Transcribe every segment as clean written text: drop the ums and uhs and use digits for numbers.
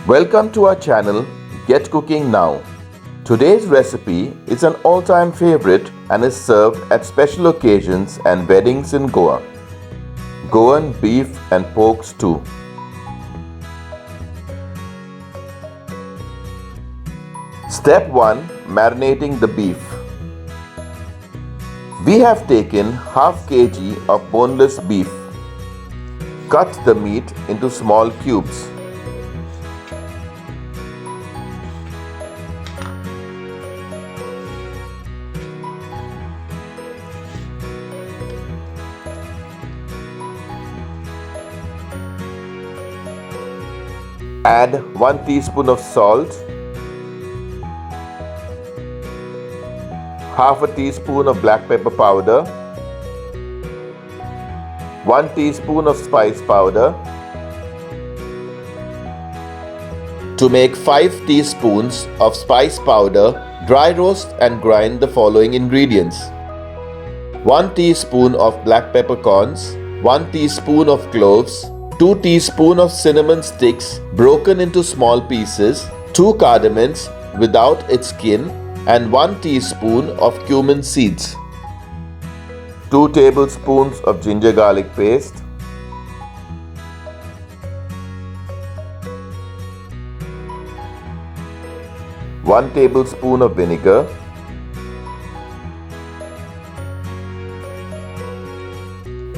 Welcome to our channel Get Cooking Now. Today's recipe is an all-time favorite and is served at special occasions and weddings in Goa. Goan beef and pork stew. Step 1. Marinating the beef. We have taken half kg of boneless beef. Cut the meat into small cubes. Add 1 teaspoon of salt, half a teaspoon of black pepper powder, 1 teaspoon of spice powder. To make 5 teaspoons of spice powder, dry roast and grind the following ingredients: 1 teaspoon of black peppercorns, 1 teaspoon of cloves, 2 teaspoons of cinnamon sticks broken into small pieces, 2 cardamoms without its skin, and 1 teaspoon of cumin seeds. 2 tablespoons of ginger garlic paste, 1 tablespoon of vinegar,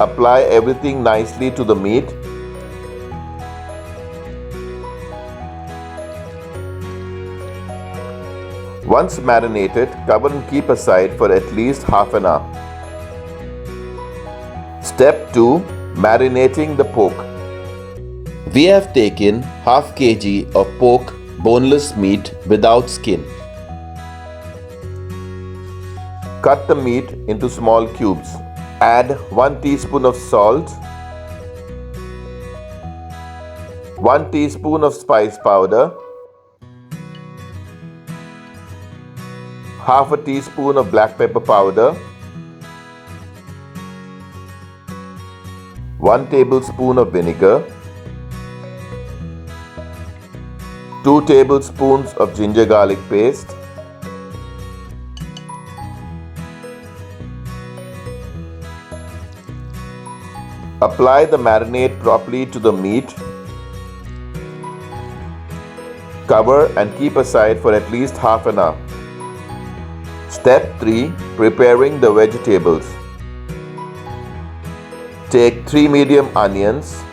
apply everything nicely to the meat. Once marinated, cover and keep aside for at least half an hour. Step 2. Marinating the pork. We have taken half kg of pork boneless meat without skin. Cut the meat into small cubes. Add 1 teaspoon of salt, 1 teaspoon of spice powder, half a teaspoon of black pepper powder, 1 tablespoon of vinegar, 2 tablespoons of ginger garlic paste, apply the marinade properly to the meat. Cover and keep aside for at least half an hour. Step 3. Preparing the vegetables. Take 3 medium onions,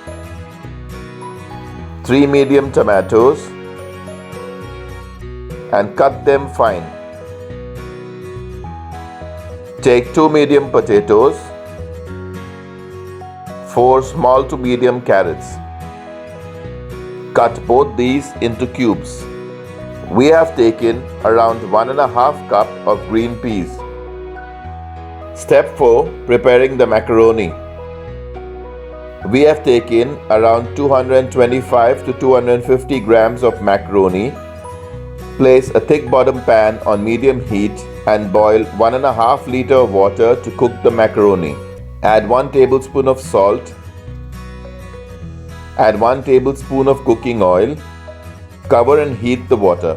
3 medium tomatoes and cut them fine. Take 2 medium potatoes, 4 small to medium carrots. Cut both these into cubes. We have taken around 1.5 cup of green peas. Step 4. Preparing the macaroni. We have taken around 225 to 250 grams of macaroni. Place a thick bottom pan on medium heat and boil 1.5 liter of water to cook the macaroni. Add 1 tablespoon of salt. Add 1 tablespoon of cooking oil. Cover and heat the water.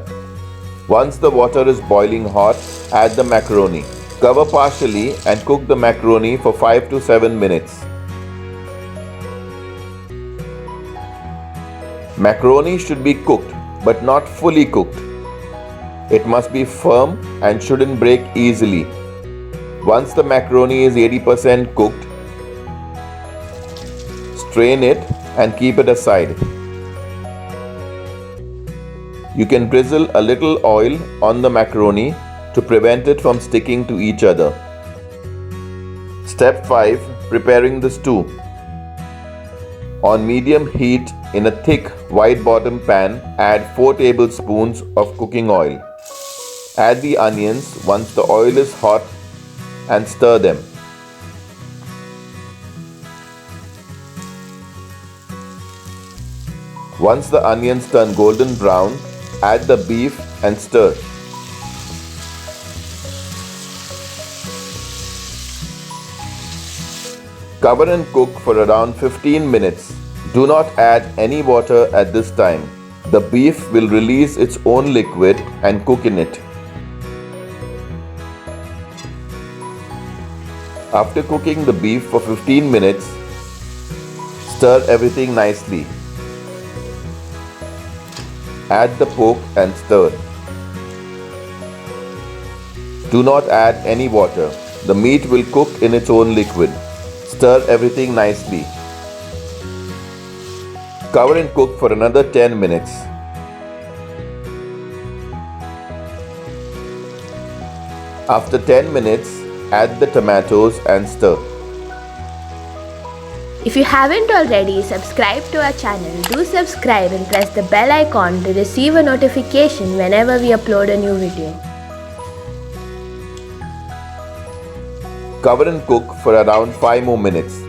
Once the water is boiling hot, add the macaroni. Cover partially and cook the macaroni for 5 to 7 minutes. Macaroni should be cooked but not fully cooked. It must be firm and shouldn't break easily. Once the macaroni is 80% cooked, strain it and keep it aside. You can drizzle a little oil on the macaroni to prevent it from sticking to each other. Step 5. Preparing the stew. On medium heat in a thick wide bottom pan, add 4 tablespoons of cooking oil. Add the onions once the oil is hot and stir them. Once the onions turn golden brown, add the beef and stir. Cover and cook for around 15 minutes. Do not add any water at this time. The beef will release its own liquid and cook in it. After cooking the beef for 15 minutes, stir everything nicely. Add the pork and stir. Do not add any water. The meat will cook in its own liquid. Stir everything nicely. Cover and cook for another 10 minutes. After 10 minutes, add the tomatoes and stir. If you haven't already subscribed to our channel, do subscribe and press the bell icon to receive a notification whenever we upload a new video. Cover and cook for around 5 more minutes.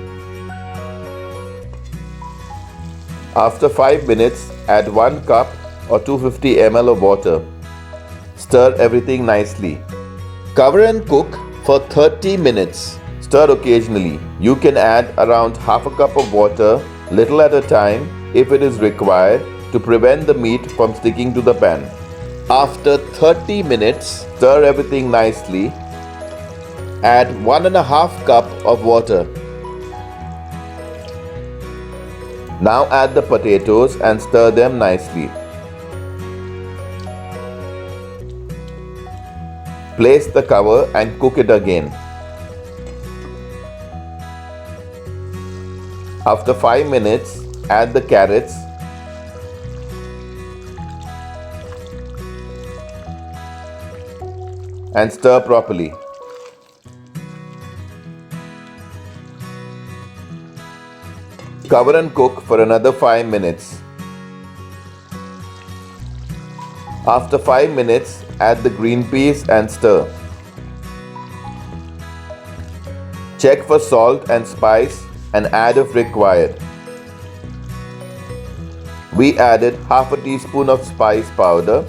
After 5 minutes, add 1 cup or 250 ml of water. Stir everything nicely. Cover and cook for 30 minutes. Stir occasionally. You can add around half a cup of water, little at a time, if it is required, to prevent the meat from sticking to the pan. After 30 minutes, stir everything nicely. Add 1.5 cup of water. Now add the potatoes and stir them nicely. Place the cover and cook it again. After 5 minutes, add the carrots and stir properly. Cover and cook for another 5 minutes. After 5 minutes, add the green peas and stir. Check for salt and spice and add if required. We added half a teaspoon of spice powder,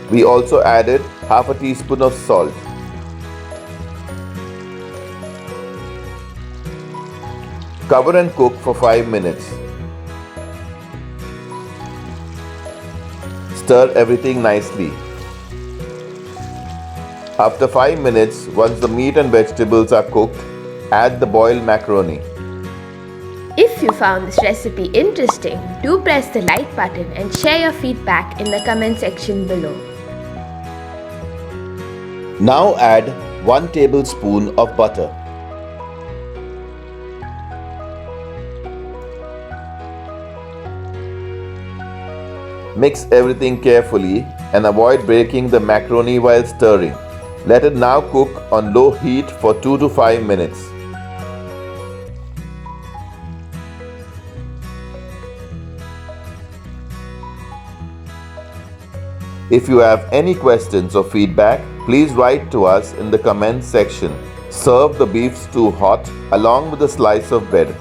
we also added half a teaspoon of salt. Cover and cook for 5 minutes. Stir everything nicely. After 5 minutes, once the meat and vegetables are cooked, add the boiled macaroni. If you found this recipe interesting, do press the like button and share your feedback in the comment section below. Now add 1 tablespoon of butter. Mix everything carefully and avoid breaking the macaroni while stirring. Let it now cook on low heat for 2 to 5 minutes. If you have any questions or feedback, please write to us in the comments section. Serve the beef stew hot along with a slice of bread.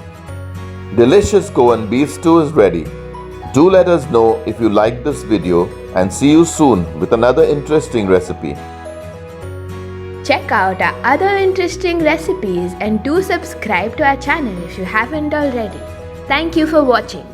Delicious Goan beef stew is ready. Do let us know if you liked this video and see you soon with another interesting recipe. Check out our other interesting recipes and do subscribe to our channel if you haven't already. Thank you for watching.